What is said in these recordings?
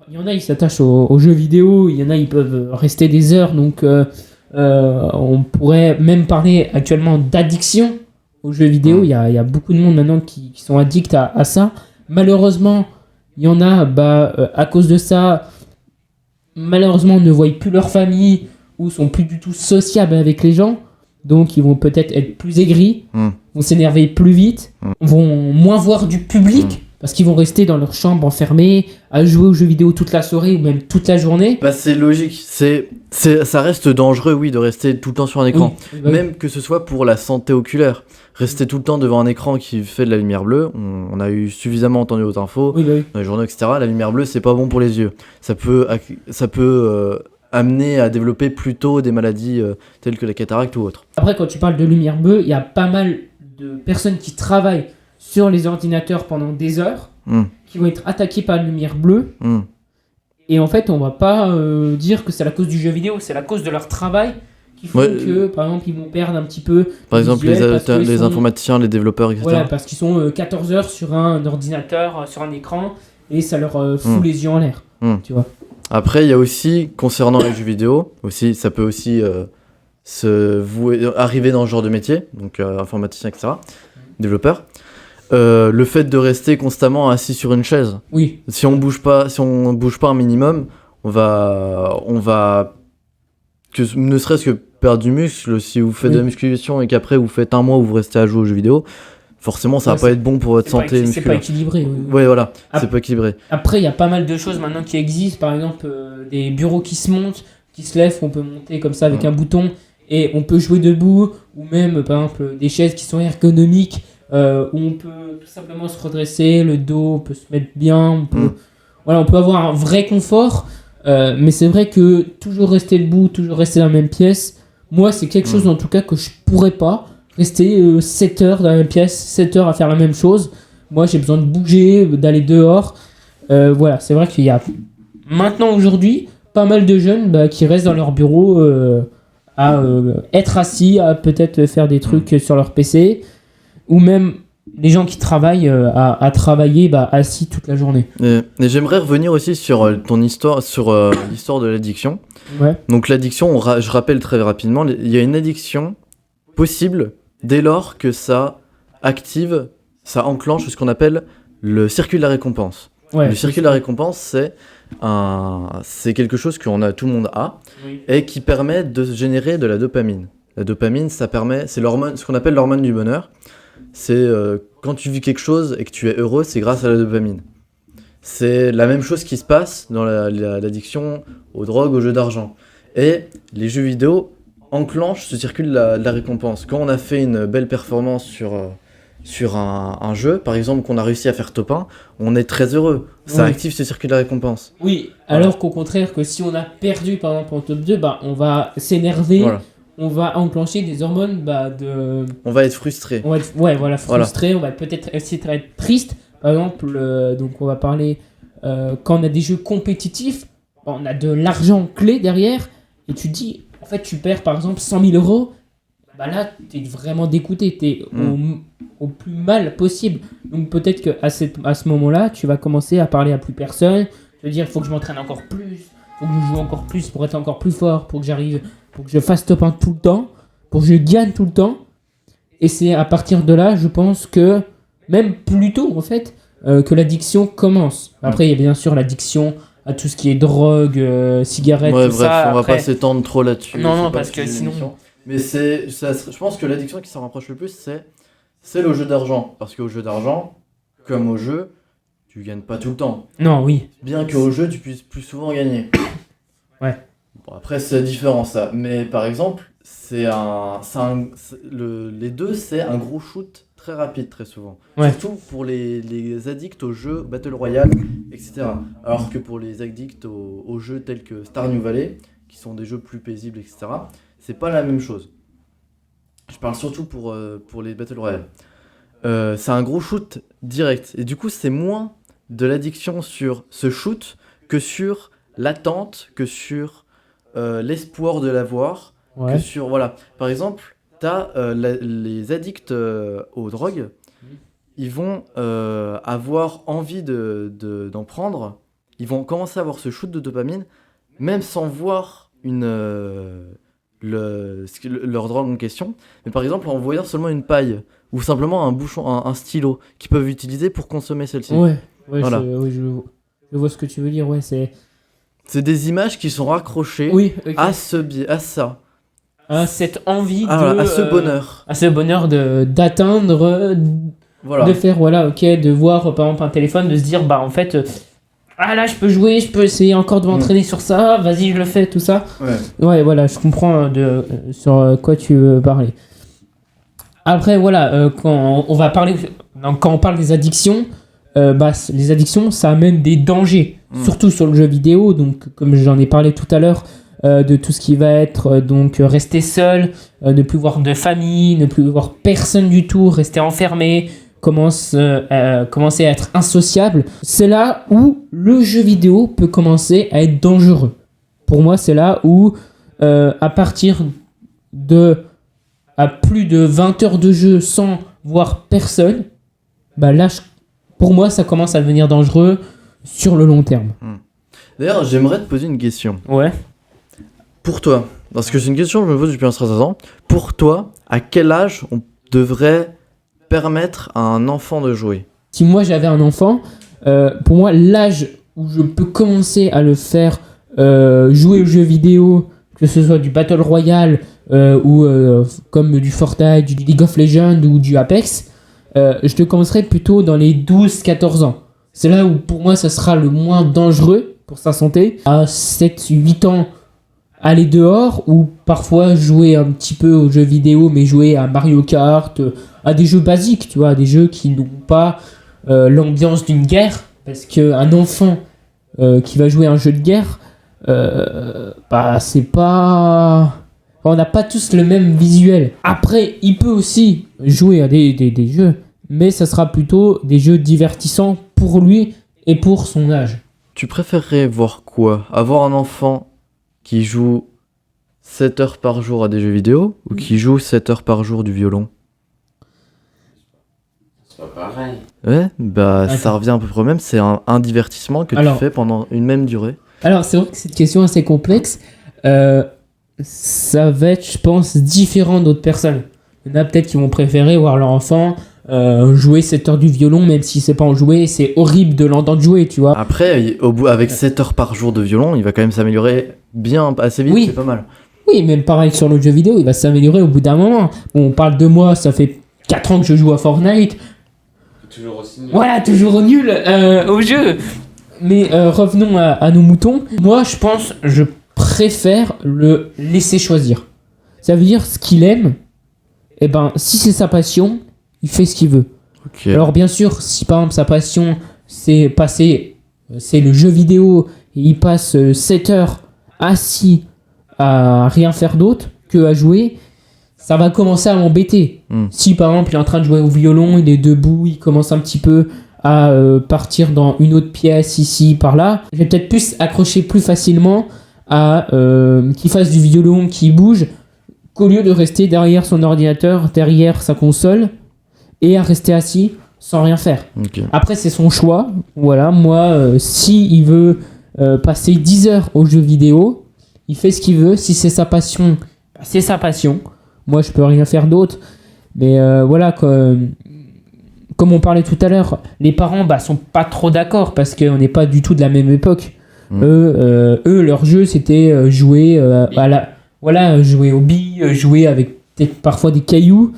Il y en a, ils s'attachent aux jeux vidéo, il y en a, ils peuvent rester des heures, donc on pourrait même parler actuellement d'addiction aux jeux vidéo. Il y a beaucoup de monde maintenant qui sont addicts à ça. Malheureusement, il y en a, à cause de ça, malheureusement, ne voient plus leur famille ou sont plus du tout sociables avec les gens. Donc, ils vont peut-être être plus aigris, vont s'énerver plus vite, vont moins voir du public. Parce qu'ils vont rester dans leur chambre enfermés, à jouer aux jeux vidéo toute la soirée ou même toute la journée. Bah c'est logique, ça reste dangereux, oui, de rester tout le temps sur un écran. Oui, Même que ce soit pour la santé oculaire. Rester tout le temps devant un écran qui fait de la lumière bleue, on a eu suffisamment entendu aux infos, dans les journaux, etc. La lumière bleue, c'est pas bon pour les yeux. Ça peut amener à développer plus tôt des maladies telles que la cataracte ou autre. Après, quand tu parles de lumière bleue, il y a pas mal de personnes qui travaillent sur les ordinateurs pendant des heures, qui vont être attaqués par la lumière bleue. Et en fait, on va pas dire que c'est la cause du jeu vidéo, c'est la cause de leur travail qui font que, par exemple, ils vont perdre un petit peu. Par exemple, les informaticiens, les développeurs, etc. Voilà, parce qu'ils sont 14 heures sur un ordinateur, sur un écran, et ça leur fout les yeux en l'air. Tu vois. Après, il y a aussi, concernant les jeux vidéo, aussi, ça peut aussi arriver dans ce genre de métier, donc informaticien, etc., développeur. Le fait de rester constamment assis sur une chaise. Oui. Si on bouge pas un minimum, on va ne serait-ce que perdre du muscle. Si vous faites de la musculation et qu'après vous faites un mois où vous restez à jouer aux jeux vidéo, forcément ça va pas être bon pour votre santé musculaire. C'est pas équilibré. Ouais, voilà, c'est pas équilibré. Après, il y a pas mal de choses maintenant qui existent. Par exemple, des bureaux qui se montent, qui se lèvent, on peut monter comme ça avec un bouton et on peut jouer debout, ou même par exemple des chaises qui sont ergonomiques. Où on peut tout simplement se redresser, le dos, on peut se mettre bien, on peut avoir un vrai confort, mais c'est vrai que toujours rester debout, toujours rester dans la même pièce, moi c'est quelque chose en tout cas que je pourrais pas rester 7 heures dans la même pièce, 7 heures à faire la même chose. Moi j'ai besoin de bouger, d'aller dehors. Voilà, c'est vrai qu'il y a maintenant aujourd'hui pas mal de jeunes qui restent dans leur bureau à être assis, à peut-être faire des trucs sur leur PC, ou même les gens qui travaillent à travailler assis toute la journée. Et j'aimerais revenir aussi sur ton histoire, sur l'histoire de l'addiction. Ouais. Donc l'addiction, je rappelle très rapidement, il y a une addiction possible dès lors que ça enclenche ce qu'on appelle le circuit de la récompense. Ouais, le circuit de la récompense, c'est quelque chose tout le monde a, et qui permet de générer de la dopamine. La dopamine, c'est l'hormone, ce qu'on appelle l'hormone du bonheur. C'est quand tu vis quelque chose et que tu es heureux, c'est grâce à la dopamine. C'est la même chose qui se passe dans l'addiction aux drogues, aux jeux d'argent. Et les jeux vidéo enclenchent ce circuit de la récompense. Quand on a fait une belle performance sur un jeu, par exemple qu'on a réussi à faire top 1, on est très heureux. Ça active ce circuit de la récompense. Oui, alors qu'au contraire, que si on a perdu par exemple en top 2, on va s'énerver. Voilà. On va enclencher des hormones On va être frustré. Frustré, on va peut-être essayer d'être triste. Par exemple, donc on va parler quand on a des jeux compétitifs, on a de l'argent clé derrière, et tu dis, en fait, tu perds par exemple 100 000 euros, là, t'es vraiment dégoûté, t'es au plus mal possible. Donc peut-être qu'à ce moment-là, tu vas commencer à parler à plus personne, te dire, il faut que je m'entraîne encore plus, faut que je joue encore plus pour être encore plus fort, pour que je fasse top 1 tout le temps, pour que je gagne tout le temps. Et c'est à partir de là, je pense que, même plus tôt en fait, que l'addiction commence. Après, il y a bien sûr l'addiction à tout ce qui est drogue, cigarettes, tout ça. On va pas s'étendre trop là-dessus. Non, parce que sinon... Mais je pense que l'addiction qui s'en rapproche le plus, c'est le jeu d'argent. Parce qu'au jeu d'argent, comme au jeu, tu gagnes pas tout le temps. Non, oui. Bien qu'au jeu, tu puisses plus souvent gagner. Ouais. Bon, après, c'est différent ça. Mais par exemple, les deux, c'est un gros shoot très rapide, très souvent. Ouais. Surtout pour les addicts aux jeux Battle Royale, etc. Alors que pour les addicts aux jeux tels que Stardew Valley, qui sont des jeux plus paisibles, etc., c'est pas la même chose. Je parle surtout pour les Battle Royale. C'est un gros shoot direct. Et du coup, c'est moins de l'addiction sur ce shoot que sur l'attente, que sur l'espoir de l'avoir, que sur... Voilà. Par exemple, t'as les addicts aux drogues, ils vont avoir envie d'en prendre ils vont commencer à avoir ce shoot de dopamine, même sans voir leur drogue en question. Mais par exemple, en voyant seulement une paille ou simplement un bouchon, un stylo qu'ils peuvent utiliser pour consommer celle-ci. Ouais, Voilà. je vois ce que tu veux dire, ouais, C'est des images qui sont raccrochées Oui, ok. à ça, Cette envie à ce bonheur. À ce bonheur d'atteindre, Voilà. de faire, voilà, ok, de voir par exemple un téléphone, de se dire, bah en fait, ah là je peux jouer, je peux essayer encore de m'entraîner sur ça, vas-y je le fais, tout ça. Ouais, voilà, je comprends sur quoi tu veux parler. Après, voilà, quand on va parler, quand on parle des addictions, les addictions, ça amène des dangers, surtout sur le jeu vidéo, donc comme j'en ai parlé tout à l'heure, de tout ce qui va être donc rester seul, ne plus voir de famille, ne plus voir personne du tout, rester enfermé, commencer à être insociable. C'est là où le jeu vidéo peut commencer à être dangereux. Pour moi, c'est là où à partir à plus de 20 heures de jeu sans voir personne, bah là, pour moi, ça commence à devenir dangereux sur le long terme. D'ailleurs, j'aimerais te poser une question. Ouais. Pour toi, parce que c'est une question que je me pose depuis un certain temps, pour toi, à quel âge on devrait permettre à un enfant de jouer ? Si moi j'avais un enfant, pour moi, l'âge où je peux commencer à le faire jouer aux jeux vidéo, que ce soit du Battle Royale ou comme du Fortnite, du League of Legends ou du Apex, je te commencerai plutôt dans les 12-14 ans. C'est là où pour moi ça sera le moins dangereux pour sa santé. À 7-8 ans, aller dehors ou parfois jouer un petit peu aux jeux vidéo, mais jouer à Mario Kart, à des jeux basiques, tu vois, à des jeux qui n'ont pas l'ambiance d'une guerre, parce qu'un enfant qui va jouer à un jeu de guerre, c'est pas... On n'a pas tous le même visuel. Après, il peut aussi jouer à des jeux, mais ça sera plutôt des jeux divertissants pour lui et pour son âge. Tu préférerais voir quoi ? Avoir un enfant qui joue 7 heures par jour à des jeux vidéo ou qui joue 7 heures par jour du violon ? C'est pas pareil. Ouais, ça revient à peu près au même, c'est un divertissement que tu fais pendant une même durée. Alors, c'est vrai que cette question est assez complexe. Ça va être, je pense, différent d'autres personnes. Il y en a peut-être qui vont préférer voir leur enfant jouer 7 heures du violon, même si c'est pas en jouer, c'est horrible de l'entendre jouer, tu vois. Après, avec 7 heures par jour de violon, il va quand même s'améliorer bien, assez vite, Oui. c'est pas mal. Oui, même pareil sur le jeu vidéo, il va s'améliorer au bout d'un moment. On parle de moi, ça fait 4 ans que je joue à Fortnite. Toujours aussi nul. Voilà, toujours nul au jeu. Mais revenons à nos moutons. Moi, je préfère le laisser choisir. Ça veut dire ce qu'il aime. Et si c'est sa passion, il fait ce qu'il veut. Okay. Alors bien sûr, si par exemple sa passion c'est le jeu vidéo et il passe 7 heures assis à rien faire d'autre que à jouer, ça va commencer à m'embêter. Si par exemple il est en train de jouer au violon, il est debout, il commence un petit peu à partir dans une autre pièce ici, par là, je vais peut-être plus accrocher plus facilement à qu'il fasse du violon, qu'il bouge, qu'au lieu de rester derrière son ordinateur, derrière sa console, et à rester assis sans rien faire. Okay. Après, c'est son choix. Voilà, moi, si il veut passer 10 heures aux jeux vidéo, il fait ce qu'il veut. Si c'est sa passion, c'est sa passion. Moi, je peux rien faire d'autre. Mais voilà, comme on parlait tout à l'heure, les parents sont pas trop d'accord parce qu'on n'est pas du tout de la même époque. Eux, leur jeu, c'était jouer jouer aux billes, jouer avec parfois des cailloux.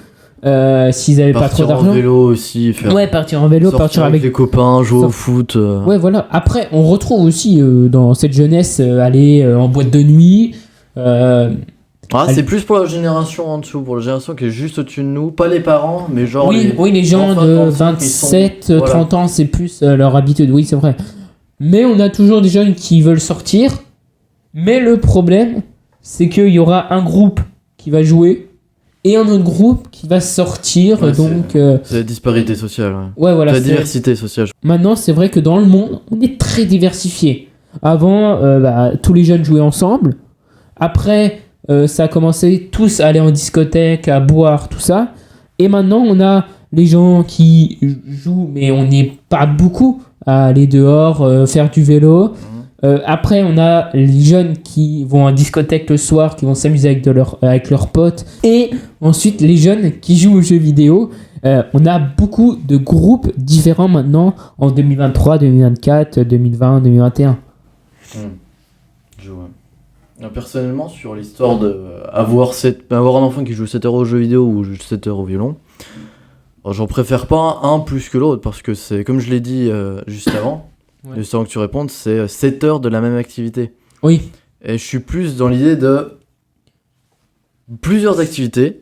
S'ils avaient pas trop d'argent. Partir en vélo aussi. Partir en vélo, partir avec les copains, jouer au foot. Ouais, voilà. Après, on retrouve aussi dans cette jeunesse aller en boîte de nuit. C'est plus pour la génération en dessous, pour la génération qui est juste au-dessus de nous, pas les parents, mais genre. Les gens de 27, 30 ans, c'est plus leur habitude. Oui, c'est vrai. Mais on a toujours des jeunes qui veulent sortir. Mais le problème, c'est qu'il y aura un groupe qui va jouer et un autre groupe qui va sortir. C'est la disparité sociale. Ouais, voilà. La diversité sociale. Maintenant, c'est vrai que dans le monde, on est très diversifié. Avant, tous les jeunes jouaient ensemble. Après, ça a commencé tous à aller en discothèque, à boire, tout ça. Et maintenant, on a les gens qui jouent, mais on n'est pas beaucoup à aller dehors, faire du vélo. Après, on a les jeunes qui vont en discothèque le soir, qui vont s'amuser avec leurs potes. Et ensuite, les jeunes qui jouent aux jeux vidéo. On a beaucoup de groupes différents maintenant en 2023, 2024, 2020, 2021. Je vois. Personnellement, sur l'histoire d'avoir un enfant qui joue 7 heures aux jeux vidéo ou 7 heures au violon, j'en préfère pas un plus que l'autre parce que c'est, comme je l'ai dit juste avant, juste avant que tu répondes, c'est 7 heures de la même activité. Oui. Et je suis plus dans l'idée de plusieurs activités,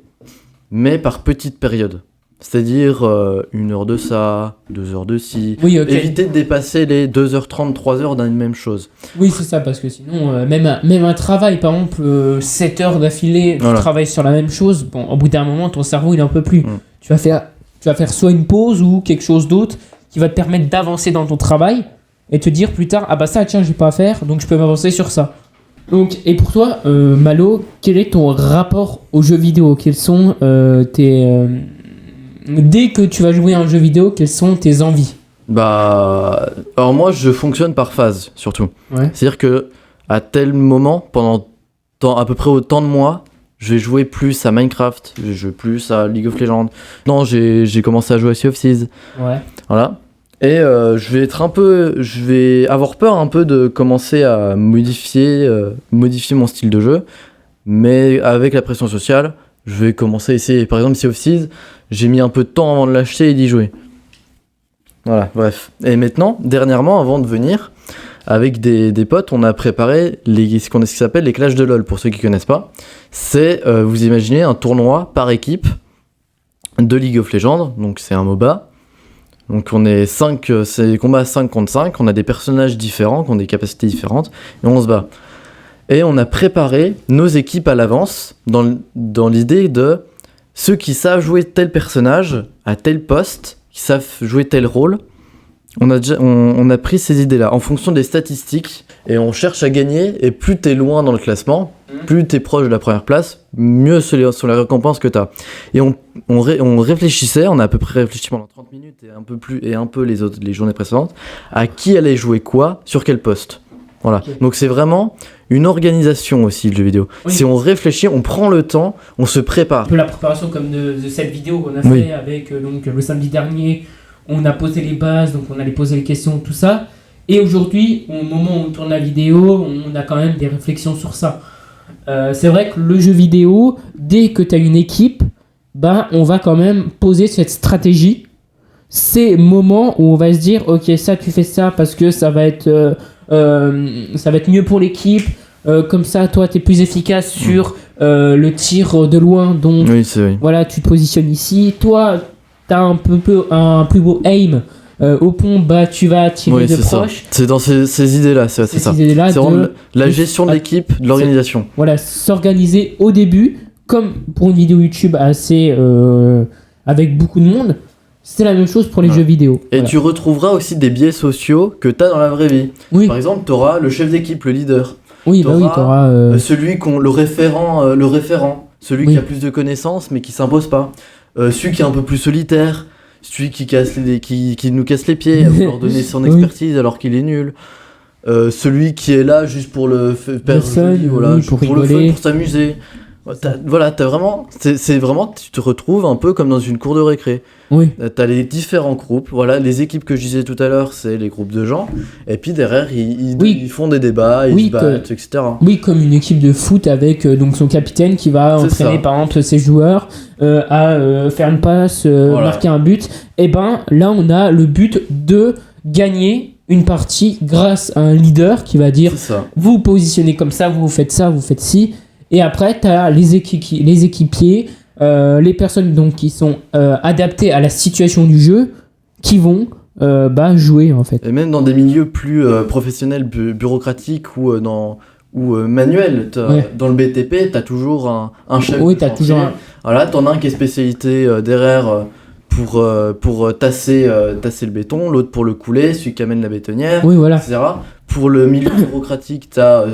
mais par petites périodes. C'est-à-dire 1 heure de ça, 2 heures de ci. Oui, okay. Éviter de dépasser les 2h30, 3h d'une même chose. Oui, c'est ça, parce que sinon, même un travail, par exemple, 7 heures d'affilée, tu travailles sur la même chose, bon, au bout d'un moment, ton cerveau, il en peut plus. Tu vas faire soit une pause ou quelque chose d'autre qui va te permettre d'avancer dans ton travail et te dire plus tard, ah bah ça, tiens, j'ai pas à faire, donc je peux m'avancer sur ça. Donc, et pour toi, Malo, quel est ton rapport aux jeux vidéo ? Quels sont dès que tu vas jouer à un jeu vidéo, quelles sont tes envies ? Alors moi, je fonctionne par phase, surtout. Ouais. C'est-à-dire que à tel moment, pendant à peu près autant de mois, je vais jouer plus à Minecraft, je vais jouer plus à League of Legends. Non, j'ai commencé à jouer à Sea of Thieves. Ouais. Voilà. Et je vais avoir peur un peu de commencer à modifier mon style de jeu, mais avec la pression sociale, je vais commencer à essayer. Par exemple, Sea of Thieves, j'ai mis un peu de temps avant de l'acheter et d'y jouer. Voilà, bref. Et maintenant, dernièrement, avant de venir, avec des potes, on a préparé ce qui s'appelle les Clash de LoL, pour ceux qui ne connaissent pas. C'est, vous imaginez, un tournoi par équipe de League of Legends, donc c'est un MOBA. Donc on est 5, c'est des combats 5 contre 5, on a des personnages différents, qui ont des capacités différentes, et on se bat. Et on a préparé nos équipes à l'avance, dans l'idée de ceux qui savent jouer tel personnage, à tel poste, qui savent jouer tel rôle. On a pris ces idées-là en fonction des statistiques, et on cherche à gagner, et plus t'es loin dans le classement, plus t'es proche de la première place, mieux sont les récompenses que t'as. Et on réfléchissait, on a à peu près réfléchi pendant 30 minutes, et un peu les journées précédentes, à qui allait jouer quoi, sur quel poste. Voilà. Okay. Donc c'est vraiment une organisation aussi, le jeu vidéo. Oui. Si on réfléchit, on prend le temps, on se prépare. Un peu la préparation comme de cette vidéo qu'on a fait avec donc le samedi dernier. On a posé les bases, donc on allait poser les questions, tout ça. Et aujourd'hui, au moment où on tourne la vidéo, on a quand même des réflexions sur ça. C'est vrai que le jeu vidéo, dès que tu as une équipe, on va quand même poser cette stratégie. Ces moments où on va se dire, ok, ça tu fais ça parce que ça va être mieux pour l'équipe. Comme ça, toi, tu es plus efficace sur le tir de loin. Donc, voilà, tu te positionnes ici. Toi, tu as un plus beau aim. Au pont, tu vas tirer de proche. Ça. C'est dans ces idées-là, c'est ça. Idées-là c'est vraiment la gestion de l'équipe, de l'organisation. Voilà, s'organiser au début, comme pour une vidéo YouTube assez avec beaucoup de monde. C'est la même chose pour les jeux vidéo. Et tu retrouveras aussi des biais sociaux que tu as dans la vraie vie. Oui. Par exemple, tu auras le chef d'équipe, le leader. Oui, t'auras celui le référent, celui qui a plus de connaissances mais qui s'impose pas. Celui qui est un peu plus solitaire, celui qui nous casse les pieds à vouloir donner son expertise alors qu'il est nul. Celui qui est là juste pour le faire joli, pour le fun, pour s'amuser. T'as vraiment, c'est vraiment, tu te retrouves un peu comme dans une cour de récré. Oui. T'as les différents groupes, les équipes que je disais tout à l'heure, c'est les groupes de gens, et puis derrière, ils font des débats, ils se battent, etc. Oui, comme une équipe de foot avec donc son capitaine qui va entraîner par exemple ses joueurs à faire une passe, marquer un but. Et là, on a le but de gagner une partie grâce à un leader qui va dire vous vous positionnez comme ça, vous faites ça, vous faites ci. Et après, tu as les équipiers, les personnes donc, qui sont adaptées à la situation du jeu, qui vont jouer en fait. Et même dans des milieux plus professionnels, bureaucratiques ou manuels. Dans le BTP, tu as toujours un chef. Oui, tu as toujours un. Voilà, tu en as un qui est spécialité derrière pour tasser le béton, l'autre pour le couler, celui qui amène la bétonnière, etc. Pour le milieu bureaucratique, tu as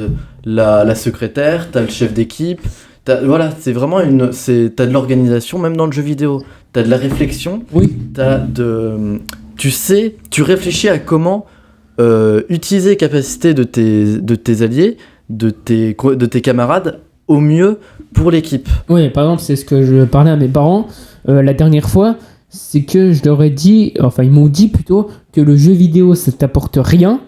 la secrétaire, tu as le chef d'équipe. C'est vraiment t'as de l'organisation, même dans le jeu vidéo. Tu as de la réflexion, tu as tu réfléchis à comment utiliser les capacités de tes alliés, de tes camarades au mieux pour l'équipe. Oui, par exemple, c'est ce que je parlais à mes parents la dernière fois, c'est que je leur ai dit, enfin ils m'ont dit plutôt que le jeu vidéo ça t'apporte rien,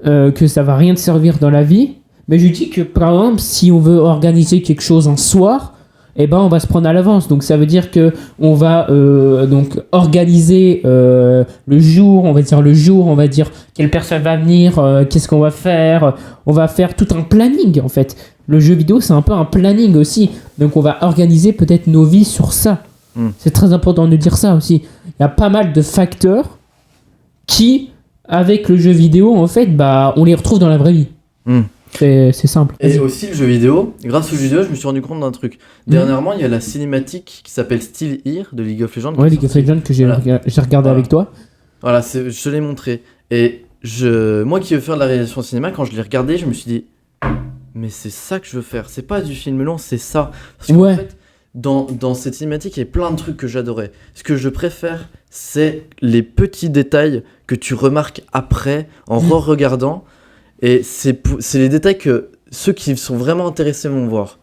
que ça va rien te servir dans la vie, mais je dis que par exemple si on veut organiser quelque chose un soir, eh ben on va se prendre à l'avance, donc ça veut dire que on va donc organiser le jour, on va dire quelle personne va venir, qu'est-ce qu'on va faire, on va faire tout un planning en fait. Le jeu vidéo c'est un peu un planning aussi, donc on va organiser peut-être nos vies sur ça. C'est très important de dire ça aussi. Il y a pas mal de facteurs qui, avec le jeu vidéo, en fait, bah, on les retrouve dans la vraie vie. C'est simple. Et aussi le jeu vidéo, grâce au jeu vidéo, je me suis rendu compte d'un truc. Dernièrement, il y a la cinématique qui s'appelle Still Here de League of Legends. Ouais, League of Legends que j'ai regardé avec toi. Voilà, je te l'ai montré. Et moi qui veux faire de la réalisation cinéma, quand je l'ai regardé, je me suis dit, mais c'est ça que je veux faire. C'est pas du film long, c'est ça. Parce qu'en fait, dans cette cinématique, il y a plein de trucs que j'adorais. Ce que je préfère, c'est les petits détails que tu remarques après, en re-regardant. Et c'est les détails que ceux qui sont vraiment intéressés vont voir.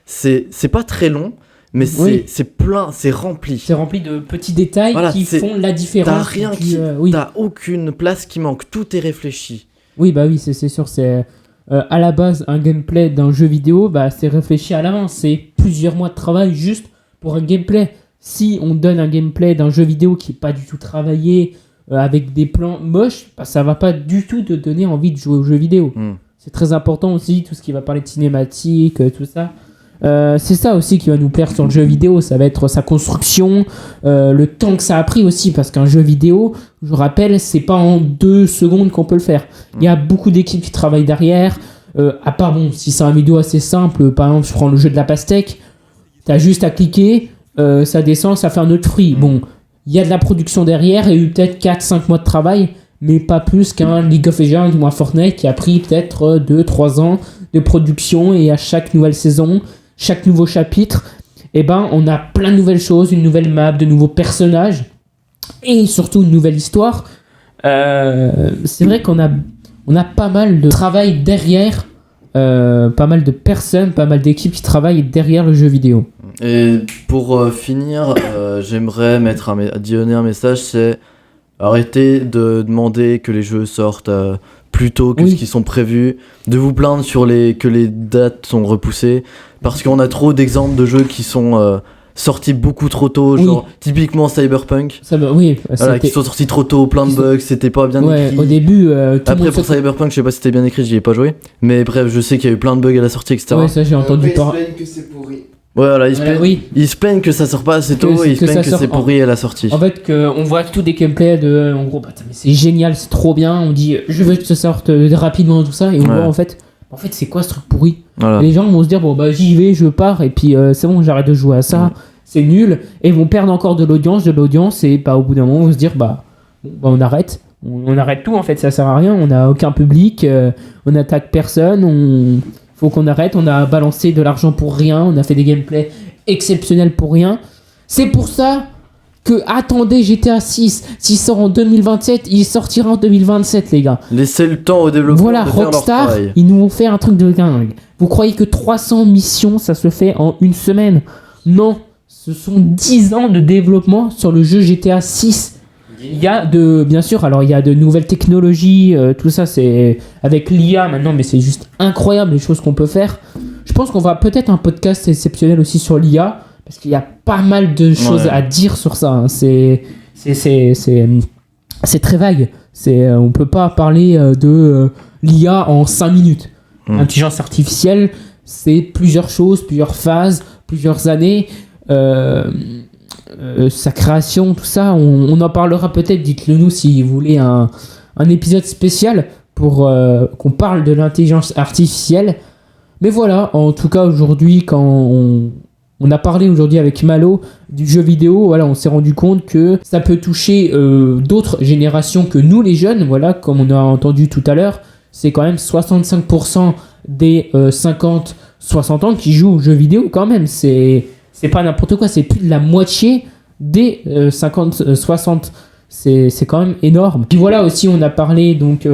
C'est pas très long, mais c'est plein, c'est rempli. C'est rempli de petits détails qui font la différence. T'as aucune place qui manque, tout est réfléchi. Oui, bah oui, c'est sûr, c'est... à la base, un gameplay d'un jeu vidéo, bah, c'est réfléchi à l'avance. C'est plusieurs mois de travail juste pour un gameplay. Si on donne un gameplay d'un jeu vidéo qui n'est pas du tout travaillé, avec des plans moches, bah, ça va pas du tout te donner envie de jouer au jeu vidéo. C'est très important aussi, tout ce qui va parler de cinématique, tout ça. C'est ça aussi qui va nous plaire sur le jeu vidéo, ça va être sa construction, le temps que ça a pris aussi, parce qu'un jeu vidéo, je rappelle, c'est pas en 2 secondes qu'on peut le faire. Il y a beaucoup d'équipes qui travaillent derrière, à part si c'est un vidéo assez simple, par exemple je prends le jeu de la pastèque, t'as juste à cliquer, ça descend, ça fait un autre fruit. Bon, il y a de la production derrière, il y a eu peut-être 4-5 mois de travail, mais pas plus qu'un League of Legends ou un Fortnite qui a pris peut-être 2-3 ans de production, et à chaque nouvelle saison, chaque nouveau chapitre, eh ben, on a plein de nouvelles choses, une nouvelle map, de nouveaux personnages, et surtout une nouvelle histoire. C'est vrai qu'on a pas mal de travail derrière, pas mal de personnes, pas mal d'équipes qui travaillent derrière le jeu vidéo. Et pour finir, j'aimerais donner un message, c'est arrêtez de demander que les jeux sortent plus tôt que ce qui sont prévus, de vous plaindre que les dates sont repoussées, parce qu'on a trop d'exemples de jeux qui sont sortis beaucoup trop tôt, genre typiquement Cyberpunk, qui sont sortis trop tôt, plein de bugs, c'était pas bien écrit. Au début, après pour Cyberpunk, je sais pas si c'était bien écrit, j'y ai pas joué, mais bref, je sais qu'il y a eu plein de bugs à la sortie, etc. Ouais, ça j'ai entendu parler. Que c'est pourri. Ouais, voilà, ils se plaignent que ça sort pas assez tôt, et ils se plaignent que c'est pourri à la sortie. En fait, on voit tout des gameplays de, en gros, mais c'est génial, c'est trop bien, on dit je veux que ça sorte rapidement, tout ça, et on voit en fait c'est quoi ce truc pourri. Et les gens vont se dire bon bah j'y vais, je pars, et puis c'est bon, j'arrête de jouer à ça, c'est nul, et ils vont perdre encore de l'audience, et bah au bout d'un moment on va se dire on arrête. On arrête tout en fait, ça sert à rien, on n'a aucun public, on attaque personne, faut qu'on arrête, on a balancé de l'argent pour rien, on a fait des gameplays exceptionnels pour rien. C'est pour ça que attendez GTA 6, s'il sort en 2027, il sortira en 2027 les gars. Laissez le temps aux développeurs de faire leur travail. Rockstar, ils nous ont fait un truc de dingue. Vous croyez que 300 missions ça se fait en une semaine? Non, ce sont 10 ans de développement sur le jeu GTA 6. Il y a bien sûr, alors il y a de nouvelles technologies, tout ça c'est avec l'IA maintenant, mais c'est juste incroyable les choses qu'on peut faire. Je pense qu'on va peut-être un podcast exceptionnel aussi sur l'IA, parce qu'il y a pas mal de choses à dire sur ça. Hein. C'est très vague. On peut pas parler de l'IA en 5 minutes. L'intelligence artificielle, c'est plusieurs choses, plusieurs phases, plusieurs années. Sa création, tout ça, on en parlera peut-être, dites-le nous si vous voulez un épisode spécial pour qu'on parle de l'intelligence artificielle. Mais voilà, en tout cas aujourd'hui, quand on a parlé aujourd'hui avec Malo du jeu vidéo, voilà, on s'est rendu compte que ça peut toucher d'autres générations que nous les jeunes, voilà, comme on a entendu tout à l'heure, c'est quand même 65% des 50-60 ans qui jouent aux jeux vidéo quand même, c'est pas n'importe quoi, c'est plus de la moitié des 50-60 c'est quand même énorme. Puis voilà, aussi on a parlé donc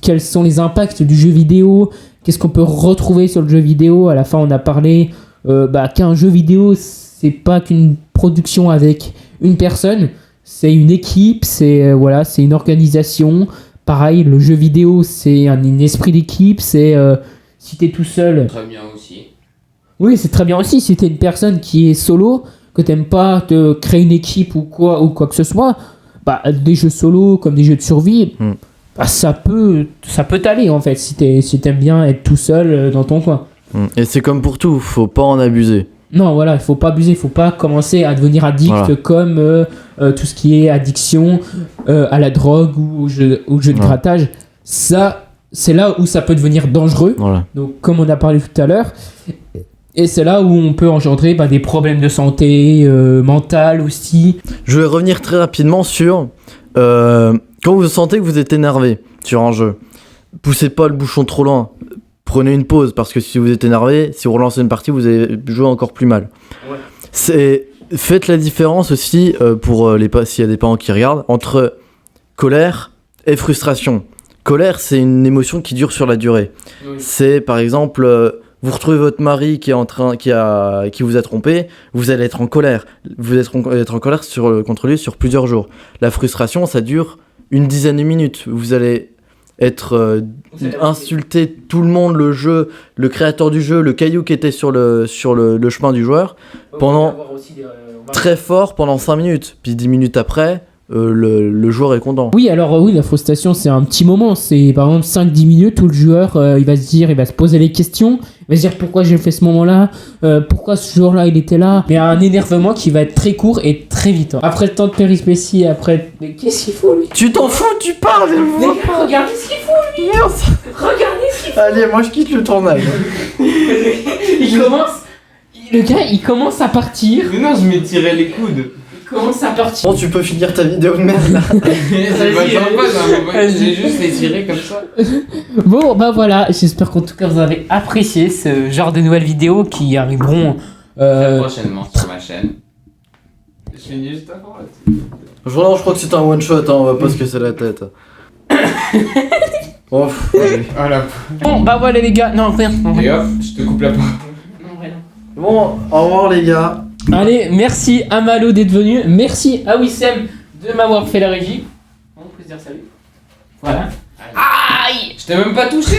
quels sont les impacts du jeu vidéo, qu'est-ce qu'on peut retrouver sur le jeu vidéo. À la fin on a parlé qu'un jeu vidéo c'est pas qu'une production avec une personne, c'est une équipe, c'est une organisation. Pareil, le jeu vidéo c'est un esprit d'équipe, c'est si t'es tout seul. Très bien aussi. Oui, c'est très bien aussi si t'es une personne qui est solo, que t'aimes pas te créer une équipe ou quoi que ce soit, des jeux solo comme des jeux de survie, ça peut t'aller en fait si t'aimes bien être tout seul dans ton coin. Et c'est comme pour tout, faut pas en abuser. Non, voilà, il faut pas abuser, il faut pas commencer à devenir addict comme tout ce qui est addiction à la drogue ou au jeu de grattage. Ça, c'est là où ça peut devenir dangereux. Voilà. Donc, comme on a parlé tout à l'heure. Et c'est là où on peut engendrer des problèmes de santé mentale aussi. Je vais revenir très rapidement sur quand vous sentez que vous êtes énervé sur un jeu, poussez pas le bouchon trop loin. Prenez une pause parce que si vous êtes énervé, si vous relancez une partie, vous allez jouer encore plus mal. Ouais. Faites la différence aussi pour s'il y a des parents qui regardent entre colère et frustration. Colère, c'est une émotion qui dure sur la durée. Oui. C'est par exemple vous retrouvez votre mari qui vous a trompé, vous allez être en colère. Vous allez être en colère contre lui sur plusieurs jours. La frustration, ça dure une dizaine de minutes. Vous allez insulter tout le monde, le jeu, le créateur du jeu, le caillou qui était sur le chemin du joueur, très fort pendant 5 minutes. Puis 10 minutes après, le joueur est content. Oui, alors oui, la frustration, c'est un petit moment. C'est par exemple 5-10 minutes où le joueur, il va se poser les questions. Il va se dire pourquoi j'ai fait ce moment-là, pourquoi ce jour-là il était là. Mais un énervement qui va être très court et très vite. Après le temps de périspétie, Mais qu'est-ce qu'il faut lui ? Tu t'en fous, tu parles. Mais regardez ce qu'il faut lui. Regardez ce qu'il faut. Allez, moi je quitte le tournage. Le gars, il commence à partir. Mais non, je m'étirais les coudes. Commence à partir. Bon, tu peux finir ta vidéo de merde là. C'est pas sympa, j'ai juste étiré comme ça. Bon, voilà, j'espère qu'en tout cas vous avez apprécié ce genre de nouvelles vidéos qui arriveront très prochainement sur ma chaîne. Je finis juste avant là. Je crois que c'est un one shot, on va pas se casser la tête. Voilà. Bon, voilà les gars. Non, rien. Et hop, je te coupe la parole. Bon, au revoir les gars. Allez, merci à Malo d'être venu. Merci à Wissem de m'avoir fait la régie. On peut se dire salut. Voilà. Aïe! Je t'ai même pas touché.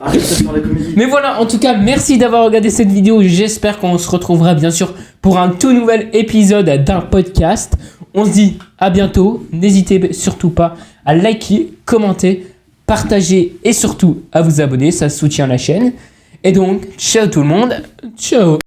Arrête de faire la comédie. Mais voilà, en tout cas, merci d'avoir regardé cette vidéo. J'espère qu'on se retrouvera bien sûr pour un tout nouvel épisode d'un podcast. On se dit à bientôt. N'hésitez surtout pas à liker, commenter, partager et surtout à vous abonner. Ça soutient la chaîne. Et donc, ciao tout le monde. Ciao.